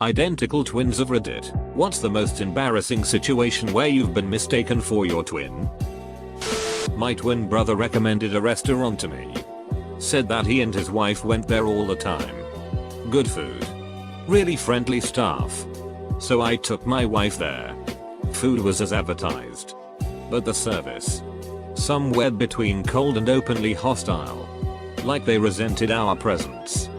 Identical twins of Reddit. What's the most embarrassing situation where you've been mistaken for your twin? My twin brother recommended a restaurant to me. Said that he and his wife went there all the time. Good food. Really friendly staff. So I took my wife there. Food was as advertised. But the service? Somewhere between cold and openly hostile. Like they resented our presence.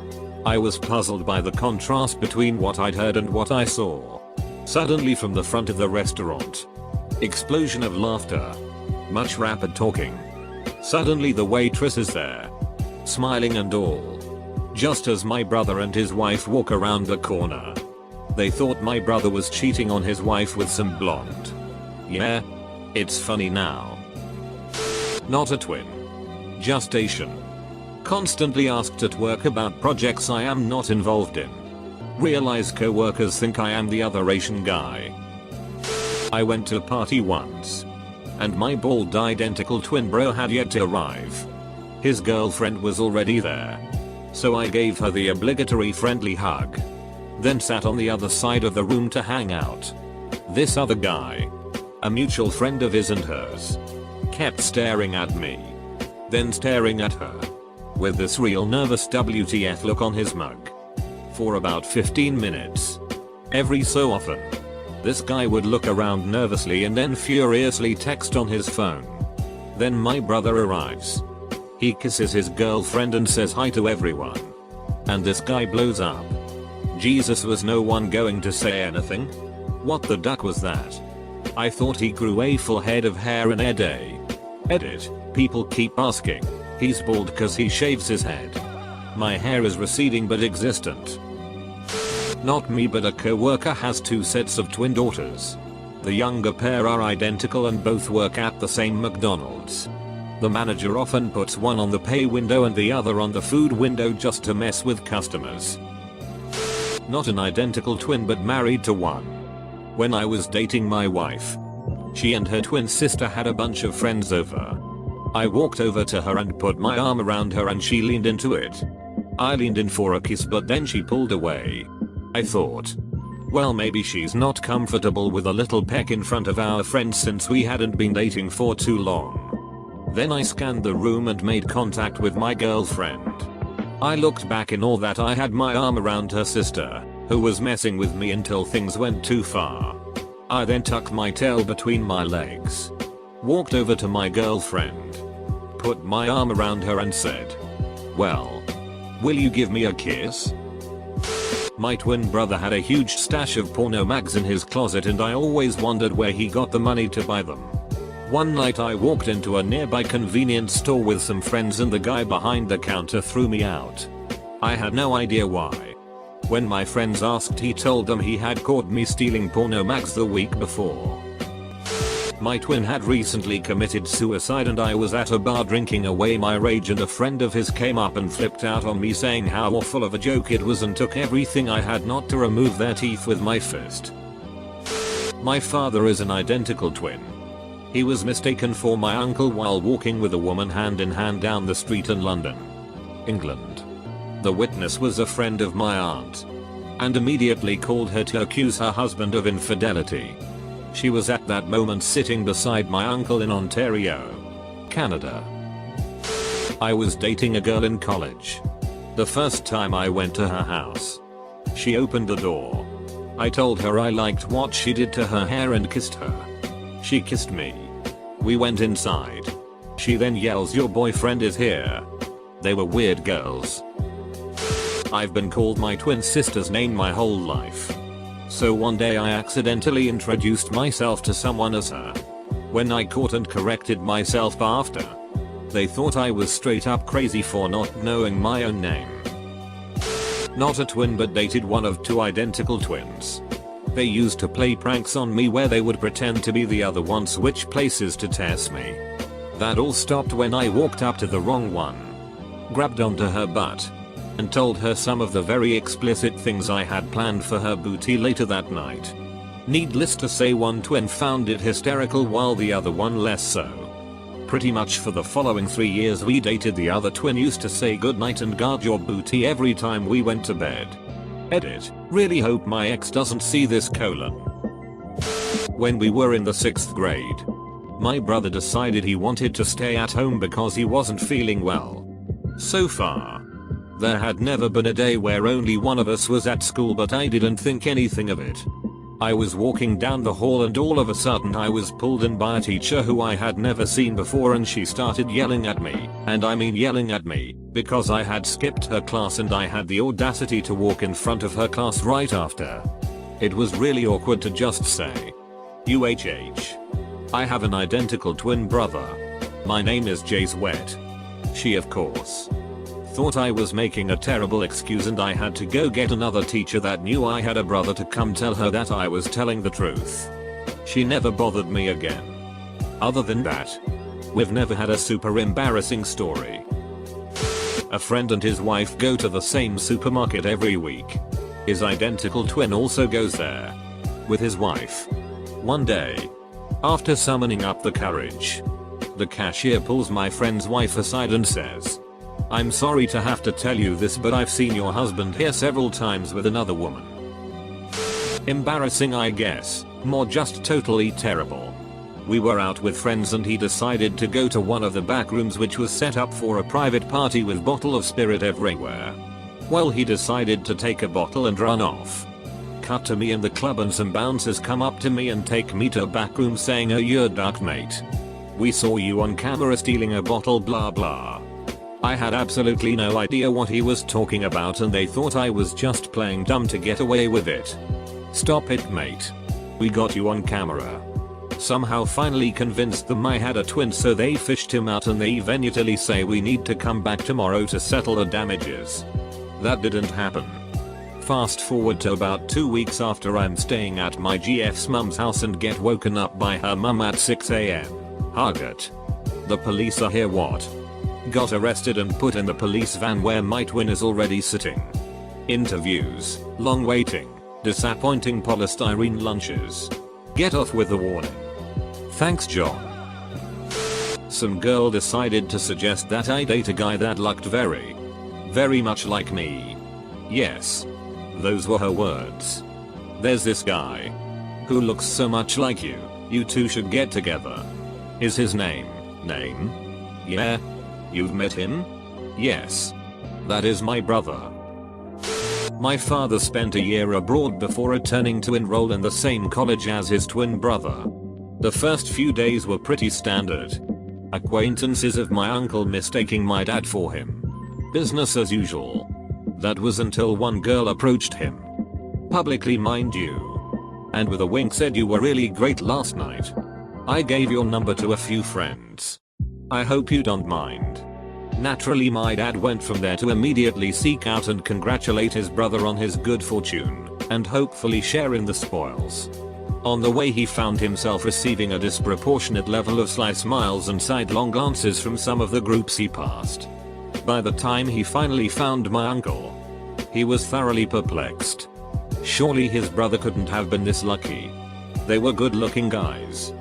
I was puzzled by the contrast between what I'd heard and what I saw. Suddenly from the front of the restaurant. Explosion of laughter. Much rapid talking. Suddenly the waitress is there. Smiling and all. Just as my brother and his wife walk around the corner. They thought my brother was cheating on his wife with some blonde. Yeah? It's funny now. Not a twin. Just Asian. Constantly asked at work about projects I am not involved in. Realize co-workers think I am the other Asian guy. I went to a party once. And my bald identical twin bro had yet to arrive. His girlfriend was already there. So I gave her the obligatory friendly hug. Then sat on the other side of the room to hang out. This other guy, a mutual friend of his and hers, kept staring at me. Then staring at her. With this real nervous WTF look on his mug. For about 15 minutes. Every so often. This guy would look around nervously and then furiously text on his phone. Then my brother arrives. He kisses his girlfriend and says hi to everyone. And this guy blows up. Jesus, was no one going to say anything? What the duck was that? I thought he grew a full head of hair in a day. Edit. People keep asking. He's bald cause he shaves his head. My hair is receding but existent. Not me, but a co-worker has two sets of twin daughters. The younger pair are identical and both work at the same McDonald's. The manager often puts one on the pay window and the other on the food window just to mess with customers. Not an identical twin but married to one. When I was dating my wife, she and her twin sister had a bunch of friends over. I walked over to her and put my arm around her and she leaned into it. I leaned in for a kiss but then she pulled away. I thought, well, maybe she's not comfortable with a little peck in front of our friends since we hadn't been dating for too long. Then I scanned the room and made contact with my girlfriend. I looked back in awe that I had my arm around her sister, who was messing with me until things went too far. I then tucked my tail between my legs. Walked over to my girlfriend. Put my arm around her and said, well, will you give me a kiss? My twin brother had a huge stash of porno mags in his closet and I always wondered where he got the money to buy them. One night I walked into a nearby convenience store with some friends and the guy behind the counter threw me out. I had no idea why. When my friends asked, he told them he had caught me stealing porno mags the week before. My twin had recently committed suicide and I was at a bar drinking away my rage and a friend of his came up and flipped out on me saying how awful of a joke it was and took everything I had not to remove their teeth with my fist. My father is an identical twin. He was mistaken for my uncle while walking with a woman hand in hand down the street in London, England. The witness was a friend of my aunt. And immediately called her to accuse her husband of infidelity. She was at that moment sitting beside my uncle in Ontario, Canada. I was dating a girl in college. The first time I went to her house, she opened the door. I told her I liked what she did to her hair and kissed her. She kissed me. We went inside. She then yells, your boyfriend is here. They were weird girls. I've been called my twin sister's name my whole life. So one day I accidentally introduced myself to someone as her. When I caught and corrected myself after, they thought I was straight up crazy for not knowing my own name. Not a twin but dated one of two identical twins. They used to play pranks on me where they would pretend to be the other one, switch places to test me. That all stopped when I walked up to the wrong one, grabbed onto her butt, and told her some of the very explicit things I had planned for her booty later that night. Needless to say, one twin found it hysterical while the other one less so. Pretty much for the following 3 years we dated, the other twin used to say goodnight and guard your booty every time we went to bed. Edit. Really hope my ex doesn't see this : When we were in the 6th grade, my brother decided he wanted to stay at home because he wasn't feeling well. So far, there had never been a day where only one of us was at school, but I didn't think anything of it. I was walking down the hall and all of a sudden I was pulled in by a teacher who I had never seen before, and she started yelling at me, and I mean yelling at me, because I had skipped her class and I had the audacity to walk in front of her class right after. It was really awkward to just say, "UHH. I have an identical twin brother. My name is Jay Sweat." She of course thought I was making a terrible excuse and I had to go get another teacher that knew I had a brother to come tell her that I was telling the truth. She never bothered me again. Other than that, we've never had a super embarrassing story. A friend and his wife go to the same supermarket every week. His identical twin also goes there with his wife. One day, after summoning up the courage, the cashier pulls my friend's wife aside and says, "I'm sorry to have to tell you this, but I've seen your husband here several times with another woman." Embarrassing, I guess, more just totally terrible. We were out with friends and he decided to go to one of the back rooms which was set up for a private party with bottle of spirit everywhere. Well, he decided to take a bottle and run off. Cut to me in the club and some bouncers come up to me and take me to a back room saying, "Oh, you're duck mate. We saw you on camera stealing a bottle blah blah." I had absolutely no idea what he was talking about and they thought I was just playing dumb to get away with it. "Stop it, mate. We got you on camera." Somehow finally convinced them I had a twin, so they fished him out and they eventually say we need to come back tomorrow to settle the damages. That didn't happen. Fast forward to about 2 weeks after, I'm staying at my GF's mum's house and get woken up by her mum at 6 AM. Hargot. "The police are here." What? Got arrested and put in the police van where my twin is already sitting. Interviews, long waiting, disappointing polystyrene lunches. Get off with the warning. Thanks, John. Some girl decided to suggest that I date a guy that looked very much like me. Yes. Those were her words. "There's this guy who looks so much like you. You two should get together." Is his name? Yeah. You've met him? Yes. That is my brother. My father spent a year abroad before returning to enroll in the same college as his twin brother. The first few days were pretty standard. Acquaintances of my uncle mistaking my dad for him. Business as usual. That was until one girl approached him. Publicly, mind you. And with a wink said, "You were really great last night. I gave your number to a few friends. I hope you don't mind." Naturally, my dad went from there to immediately seek out and congratulate his brother on his good fortune, and hopefully share in the spoils. On the way, he found himself receiving a disproportionate level of sly smiles and sidelong glances from some of the groups he passed. By the time he finally found my uncle, he was thoroughly perplexed. Surely his brother couldn't have been this lucky. They were good-looking guys.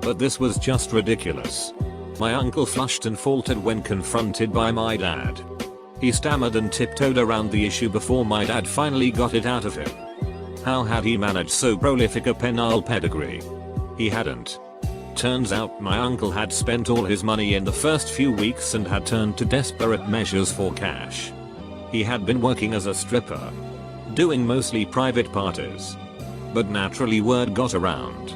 But this was just ridiculous. My uncle flushed and faltered when confronted by my dad. He stammered and tiptoed around the issue before my dad finally got it out of him. How had he managed so prolific a penile pedigree? He hadn't. Turns out my uncle had spent all his money in the first few weeks and had turned to desperate measures for cash. He had been working as a stripper, doing mostly private parties. But naturally, word got around.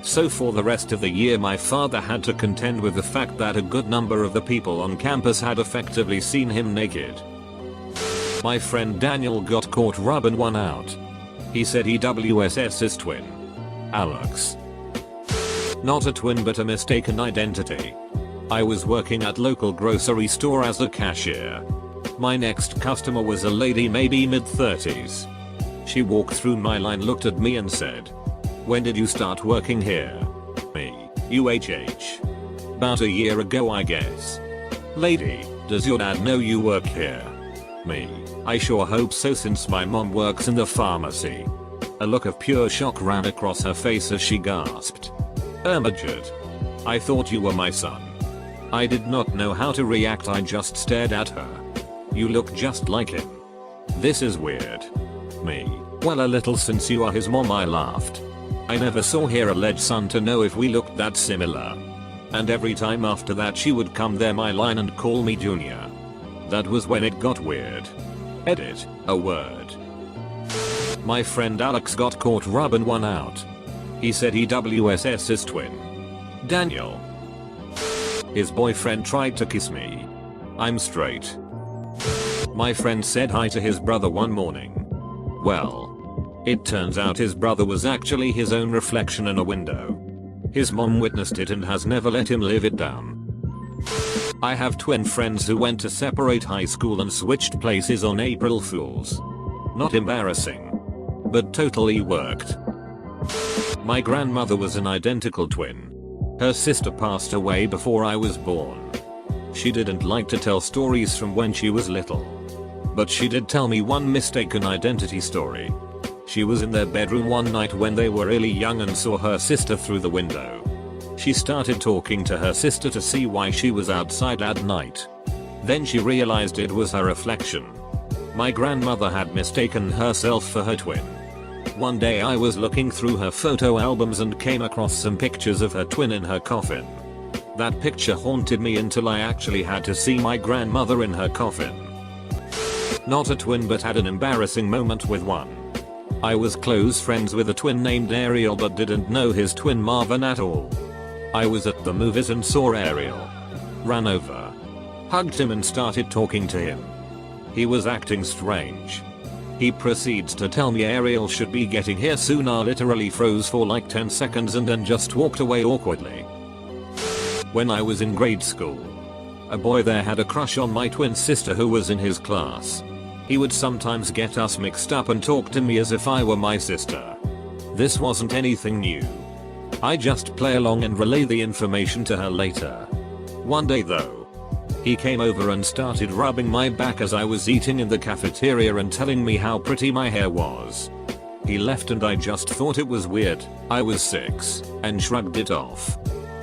So for the rest of the year, my father had to contend with the fact that a good number of the people on campus had effectively seen him naked. My friend Daniel got caught rubbing one out. He said he WSS his twin. Alex. Not a twin, but a mistaken identity. I was working at local grocery store as a cashier. My next customer was a lady, maybe mid-30s. She walked through my line, looked at me and said, "When did you start working here?" Me. UHH. "About a year ago, I guess." Lady, "Does your dad know you work here?" Me. "I sure hope so, since my mom works in the pharmacy." A look of pure shock ran across her face as she gasped. "Ermagerd. I thought you were my son." I did not know how to react. I just stared at her. "You look just like him. This is weird." with me? Well, a little, since you are his mom, I laughed. I never saw her alleged son to know if we looked that similar. And every time after that she would come there my line and call me Junior. That was when it got weird. Edit, a word. My friend Alex got caught rubbing one out. He said he WSS his twin. Daniel. His boyfriend tried to kiss me. I'm straight. My friend said hi to his brother one morning. Well, it turns out his brother was actually his own reflection in a window. His mom witnessed it and has never let him live it down. I have twin friends who went to separate high school and switched places on April Fools. Not embarrassing, but totally worked. My grandmother was an identical twin. Her sister passed away before I was born. She didn't like to tell stories from when she was little. But she did tell me one mistaken identity story. She was in their bedroom one night when they were really young and saw her sister through the window. She started talking to her sister to see why she was outside at night. Then she realized it was her reflection. My grandmother had mistaken herself for her twin. One day I was looking through her photo albums and came across some pictures of her twin in her coffin. That picture haunted me until I actually had to see my grandmother in her coffin. Not a twin, but had an embarrassing moment with one. I was close friends with a twin named Ariel but didn't know his twin Marvin at all. I was at the movies and saw Ariel. Ran over, hugged him and started talking to him. He was acting strange. He proceeds to tell me Ariel should be getting here soon. I literally froze for like 10 seconds and then just walked away awkwardly. When I was in grade school, a boy there had a crush on my twin sister who was in his class. He would sometimes get us mixed up and talk to me as if I were my sister. This wasn't anything new. I just play along and relay the information to her later. One day though, he came over and started rubbing my back as I was eating in the cafeteria and telling me how pretty my hair was. He left and I just thought it was weird. I was 6 and shrugged it off.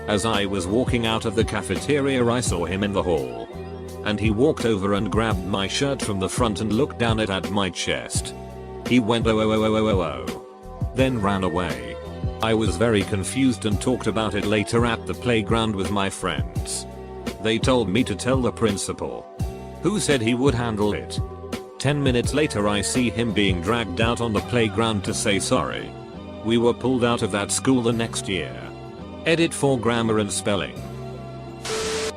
As I was walking out of the cafeteria I saw him in the hall. And he walked over and grabbed my shirt from the front and looked down it at my chest. He went oh, then ran away. I was very confused and talked about it later at the playground with my friends. They told me to tell the principal, who said he would handle it. 10 minutes later I see him being dragged out on the playground to say sorry. We were pulled out of that school the next year. Edit for grammar and spelling.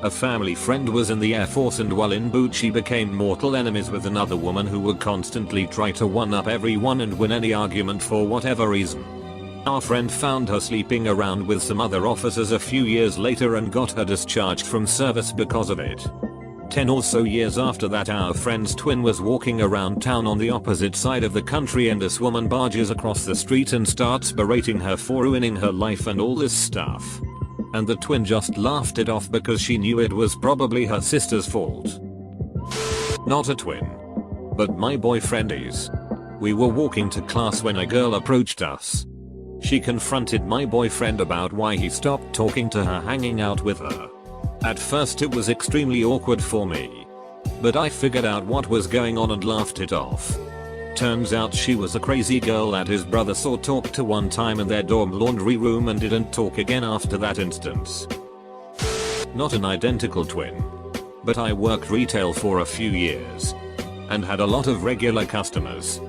A family friend was in the Air Force and while in boot she became mortal enemies with another woman who would constantly try to one-up everyone and win any argument for whatever reason. Our friend found her sleeping around with some other officers a few years later and got her discharged from service because of it. 10 or so years after that our friend's twin was walking around town on the opposite side of the country and this woman barges across the street and starts berating her for ruining her life and all this stuff. And the twin just laughed it off because she knew it was probably her sister's fault. Not a twin, but my boyfriend is. We were walking to class when a girl approached us. She confronted my boyfriend about why he stopped talking to her, hanging out with her. At first it was extremely awkward for me. But I figured out what was going on and laughed it off. Turns out she was a crazy girl that his brother saw talk to one time in their dorm laundry room and didn't talk again after that instance. Not an identical twin. But I worked retail for a few years. And had a lot of regular customers.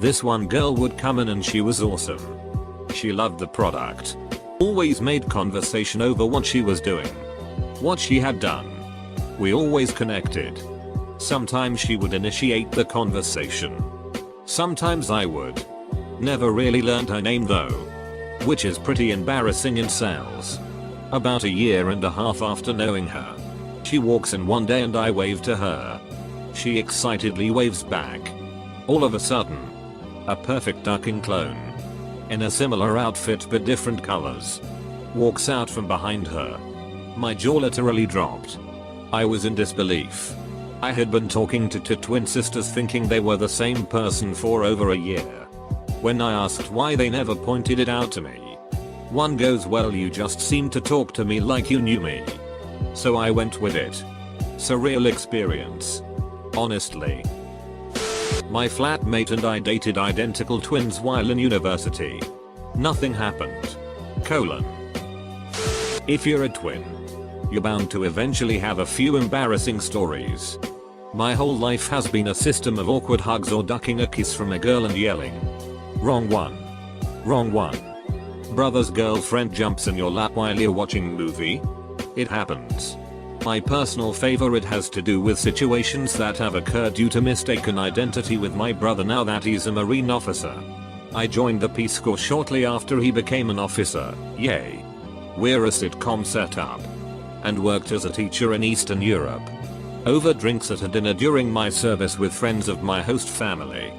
This one girl would come in and she was awesome. She loved the product. Always made conversation over what she was doing. What she had done. We always connected. Sometimes she would initiate the conversation. Sometimes I would. Never really learned her name though. Which is pretty embarrassing in sales. About a year and a half after knowing her. She walks in one day and I wave to her. She excitedly waves back. All of a sudden. A perfect ducking clone. In a similar outfit but different colors. Walks out from behind her. My jaw literally dropped. I was in disbelief. I had been talking to two twin sisters thinking they were the same person for over a year. When I asked why they never pointed it out to me. One goes, well, you just seemed to talk to me like you knew me. So I went with it. Surreal experience. Honestly. My flatmate and I dated identical twins while in university. Nothing happened. If you're a twin, you're bound to eventually have a few embarrassing stories. My whole life has been a system of awkward hugs or ducking a kiss from a girl and yelling, "Wrong one. Wrong one." Brother's girlfriend jumps in your lap while you're watching movie. It happens. My personal favorite has to do with situations that have occurred due to mistaken identity with my brother now that he's a Marine officer. I joined the Peace Corps shortly after he became an officer, yay. We're a sitcom setup. And worked as a teacher in Eastern Europe. Over drinks at a dinner during my service with friends of my host family.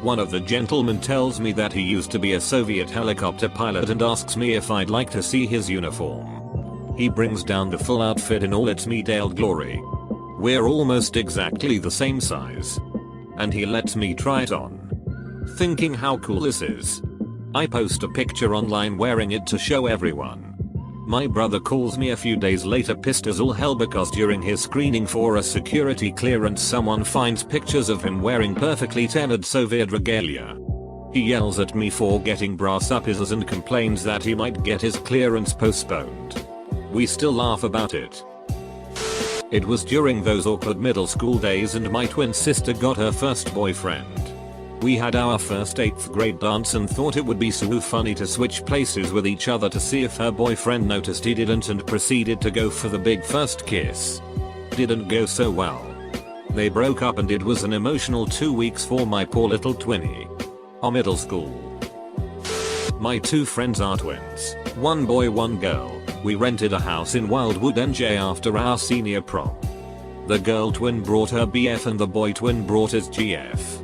One of the gentlemen tells me that he used to be a Soviet helicopter pilot and asks me if I'd like to see his uniform. He brings down the full outfit in all its medieval glory. We're almost exactly the same size. And he lets me try it on. Thinking how cool this is. I post a picture online wearing it to show everyone. My brother calls me a few days later pissed as all hell because during his screening for a security clearance someone finds pictures of him wearing perfectly tailored Soviet regalia. He yells at me for getting brass up his ass and complains that he might get his clearance postponed. We still laugh about it. It was during those awkward middle school days and my twin sister got her first boyfriend. We had our first 8th grade dance and thought it would be so funny to switch places with each other to see if her boyfriend noticed he didn't and proceeded to go for the big first kiss. Didn't go so well. They broke up and it was an emotional 2 weeks for my poor little twinny. Our middle school. My two friends are twins. One boy, one girl. We rented a house in Wildwood, NJ after our senior prom. The girl twin brought her BF and the boy twin brought his GF.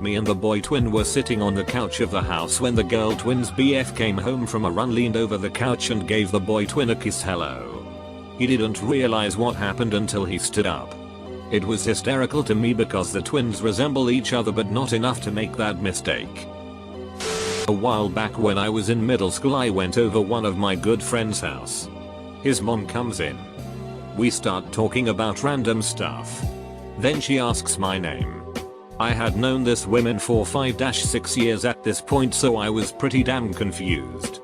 Me and the boy twin were sitting on the couch of the house when the girl twin's BF came home from a run, leaned over the couch and gave the boy twin a kiss. Hello. He didn't realize what happened until he stood up. It was hysterical to me because the twins resemble each other but not enough to make that mistake. A while back when I was in middle school I went over one of my good friend's house. His mom comes in. We start talking about random stuff. Then she asks my name. I had known this woman for 5-6 years at this point, so I was pretty damn confused.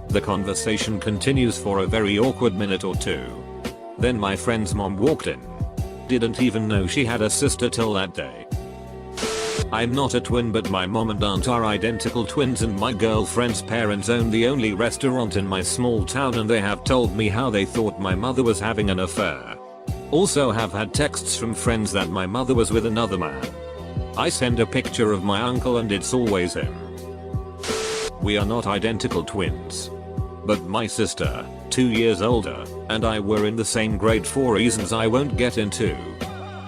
The conversation continues for a very awkward minute or two. Then my friend's mom walked in. Didn't even know she had a sister till that day. I'm not a twin, but my mom and aunt are identical twins and my girlfriend's parents own the only restaurant in my small town and they have told me how they thought my mother was having an affair. Also have had texts from friends that my mother was with another man. I send a picture of my uncle and it's always him. We are not identical twins. But my sister, 2 years older, and I were in the same grade for reasons I won't get into.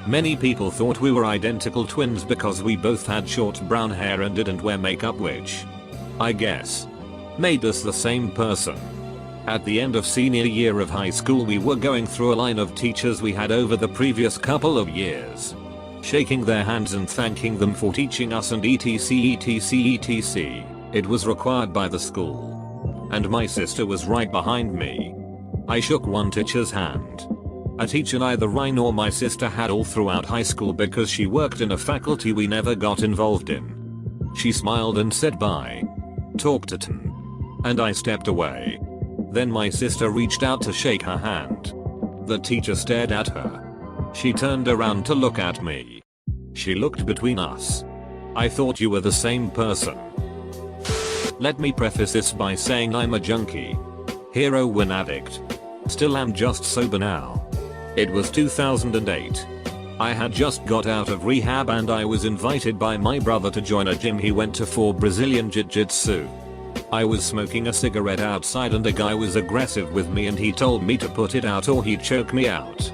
Many people thought we were identical twins because we both had short brown hair and didn't wear makeup, which, I guess, made us the same person. At the end of senior year of high school we were going through a line of teachers we had over the previous couple of years. Shaking their hands and thanking them for teaching us and etc. It was required by the school. And my sister was right behind me. I shook one teacher's hand. A teacher neither I nor my sister had all throughout high school because she worked in a faculty we never got involved in. She smiled and said bye. Talked to Tan. And I stepped away. Then my sister reached out to shake her hand. The teacher stared at her. She turned around to look at me. She looked between us. I thought you were the same person. Let me preface this by saying I'm a junkie. Heroin addict. Still am, just sober now. It was 2008. I had just got out of rehab and I was invited by my brother to join a gym he went to for Brazilian Jiu-Jitsu. I was smoking a cigarette outside and a guy was aggressive with me and he told me to put it out or he'd choke me out.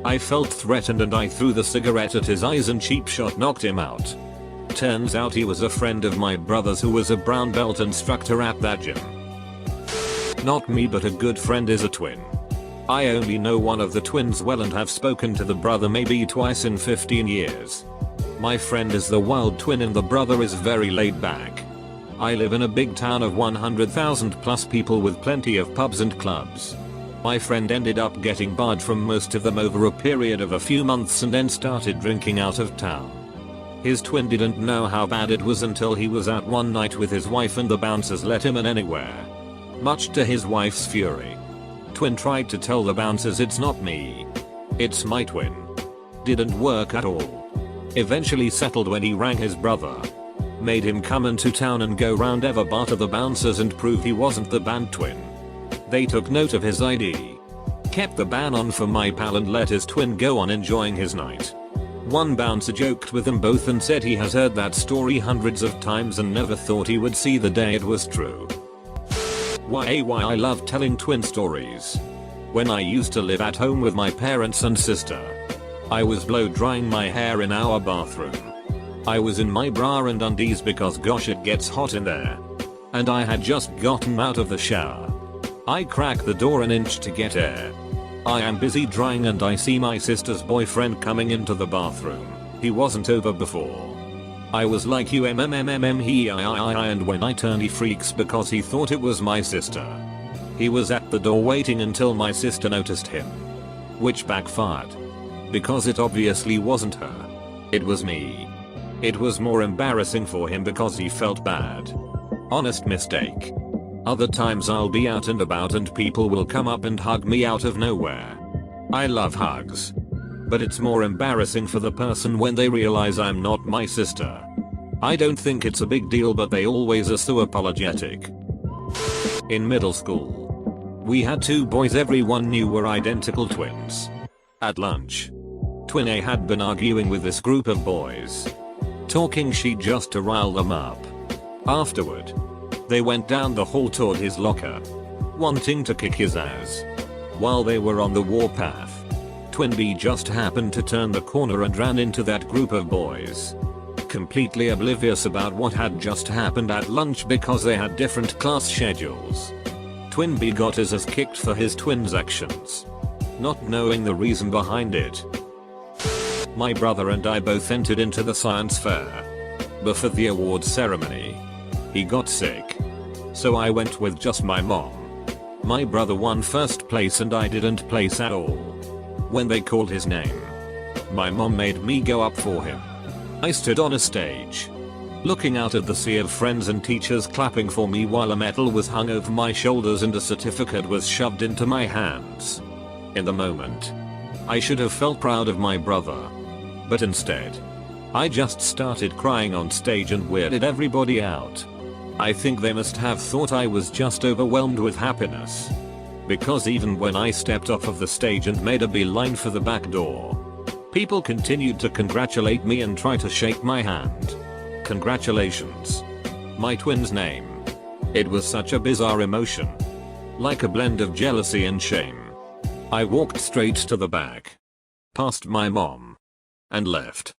I felt threatened and I threw the cigarette at his eyes and cheap shot knocked him out. Turns out he was a friend of my brother's who was a brown belt instructor at that gym. Not me, but a good friend is a twin. I only know one of the twins well and have spoken to the brother maybe twice in 15 years. My friend is the wild twin and the brother is very laid back. I live in a big town of 100,000 plus people with plenty of pubs and clubs. My friend ended up getting barred from most of them over a period of a few months and then started drinking out of town. His twin didn't know how bad it was until he was out one night with his wife and the bouncers let him in anywhere. Much to his wife's fury. Twin tried to tell the bouncers it's not me. It's my twin. Didn't work at all. Eventually settled when he rang his brother. Made him come into town and go round ever bar to the bouncers and prove he wasn't the band twin. They took note of his ID. Kept the ban on for my pal and let his twin go on enjoying his night. One bouncer joked with them both and said he has heard that story hundreds of times and never thought he would see the day it was true. Why I love telling twin stories. When I used to live at home with my parents and sister, I was blow drying my hair in our bathroom. I was in my bra and undies because gosh it gets hot in there. And I had just gotten out of the shower. I crack the door an inch to get air. I am busy drying and I see my sister's boyfriend coming into the bathroom. He wasn't over before. I was like he and when I turned he freaks because he thought it was my sister. He was at the door waiting until my sister noticed him. Which backfired. Because it obviously wasn't her. It was me. It was more embarrassing for him because he felt bad. Honest mistake. Other times I'll be out and about and people will come up and hug me out of nowhere. I love hugs. But it's more embarrassing for the person when they realize I'm not my sister. I don't think it's a big deal but they always are so apologetic. In middle school, we had two boys everyone knew were identical twins. At lunch, Twin A had been arguing with this group of boys. Talking shit just to rile them up. Afterward, they went down the hall toward his locker, wanting to kick his ass. While they were on the warpath, Twin B just happened to turn the corner and ran into that group of boys. Completely oblivious about what had just happened at lunch because they had different class schedules. Twin B got his ass kicked for his twin's actions, not knowing the reason behind it. My brother and I both entered into the science fair. Before the awards ceremony, he got sick. So I went with just my mom. My brother won first place and I didn't place at all. When they called his name, my mom made me go up for him. I stood on a stage, looking out at the sea of friends and teachers clapping for me while a medal was hung over my shoulders and a certificate was shoved into my hands. In the moment, I should have felt proud of my brother. But instead, I just started crying on stage and weirded everybody out. I think they must have thought I was just overwhelmed with happiness. Because even when I stepped off of the stage and made a beeline for the back door, people continued to congratulate me and try to shake my hand. Congratulations. My twin's name. It was such a bizarre emotion. Like a blend of jealousy and shame. I walked straight to the back, past my mom, and left.